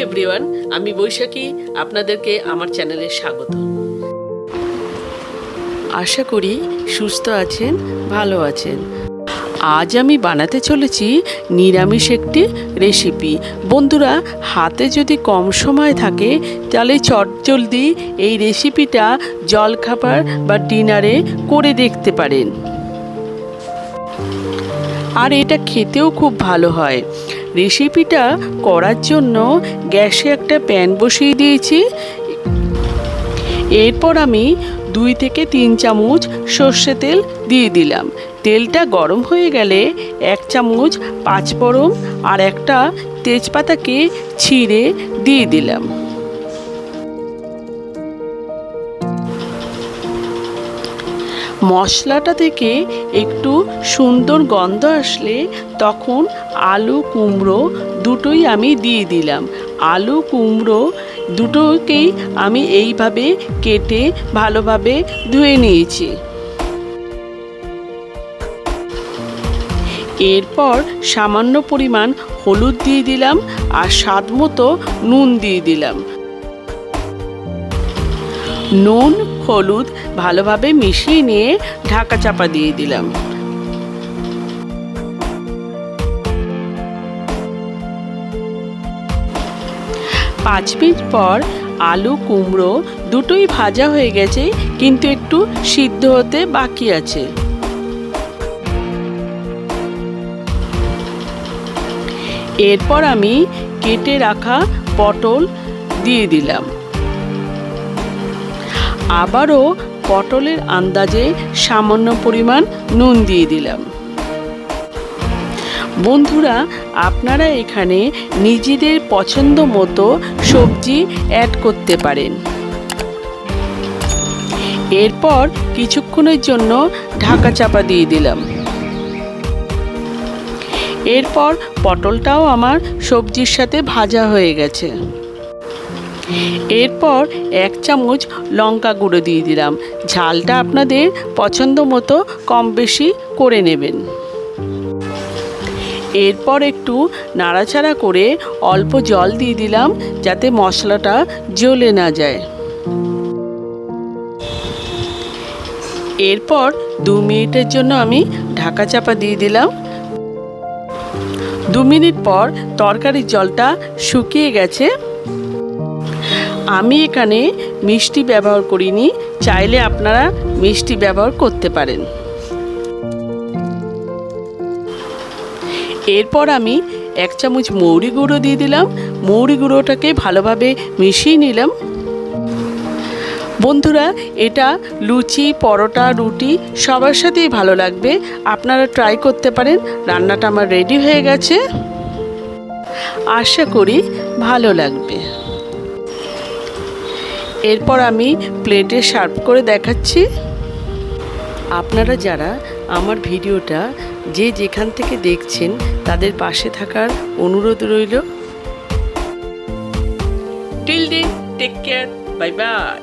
Everyone, আমি বৈশাখী, আপনাদেরকে আমার চ্যানেলে স্বাগত। আশা করি সুস্থ আছেন, ভালো আছেন। আজ আমি বানাতে চলেছি নিরামিষ একটি রেসিপি। বন্ধুরা, হাতে যদি কম সময় থাকে তাহলে চটজলদি এই রেসিপিটা জলখাবার বা ডিনারে করে দেখতে পারেন। আর এটা খেতেও খুব ভালো হয়। রেসিপিটা করার জন্য গ্যাসে একটা প্যান বসিয়ে দিয়েছি। এরপর আমি 2 থেকে 3 চামচ সর্ষে তেল দিয়ে দিলাম। তেলটা গরম হয়ে গেলে 1 চামচ পাঁচফোড়ন আর একটা তেজপাতাকে ছিঁড়ে দিয়ে দিলাম। মশলাটা থেকে একটু সুন্দর গন্ধ আসলে তখন আলু কুমড়ো দুটোই আমি দিয়ে দিলাম। আলু কুমড়ো দুটোকেই আমি এইভাবে কেটে ভালোভাবে ধুয়ে নিয়েছি। এরপর সামান্য পরিমাণ হলুদ দিয়ে দিলাম আর স্বাদ মতো নুন দিয়ে দিলাম। নুন হলুদ ভালোভাবে মিশিয়ে নিয়ে ঢাকা চাপা দিয়ে দিলাম। 5 মিনিট পর আলু কুমড়ো দুটোই ভাজা হয়ে গেছে, কিন্তু একটু সিদ্ধ হতে বাকি আছে। এরপর আমি কেটে রাখা পটল দিয়ে দিলাম। আবারও পটলের আন্দাজে সামান্য পরিমাণ নুন দিয়ে দিলাম। বন্ধুরা, আপনারা এখানে নিজেদের পছন্দ মতো সবজি অ্যাড করতে পারেন। এরপর কিছুক্ষণের জন্য ঢাকা চাপা দিয়ে দিলাম। এরপর পটলটাও আমার সবজির সাথে ভাজা হয়ে গেছে। এরপর 1 চামচ লঙ্কা গুঁড়ো দিয়ে দিলাম। ঝালটা আপনাদের পছন্দ মতো কম বেশি করে নেবেন। এরপর একটু নাড়াচাড়া করে অল্প জল দিয়ে দিলাম যাতে মশলাটা জ্বলে না যায়। এরপর 2 মিনিটের জন্য আমি ঢাকা চাপা দিয়ে দিলাম। 2 মিনিট পর তরকারির জলটা শুকিয়ে গেছে। আমি এখানে মিষ্টি ব্যবহার করিনি, চাইলে আপনারা মিষ্টি ব্যবহার করতে পারেন। এরপর আমি 1 চামচ মৌরি গুঁড়ো দিয়ে দিলাম। মৌরি গুঁড়োটাকে ভালোভাবে মিশিয়ে নিলাম। বন্ধুরা, এটা লুচি, পরোটা, রুটি সবার সাথেই ভালো লাগবে। আপনারা ট্রাই করতে পারেন। রান্নাটা আমার রেডি হয়ে গেছে, আশা করি ভালো লাগবে। এরপর আমি প্লেটে সার্ভ করে দেখাচ্ছি। আপনারা যারা আমার ভিডিওটা যে যেখান থেকে দেখছেন তাদের পাশে থাকার অনুরোধ রইল। Till then, take care, bye by.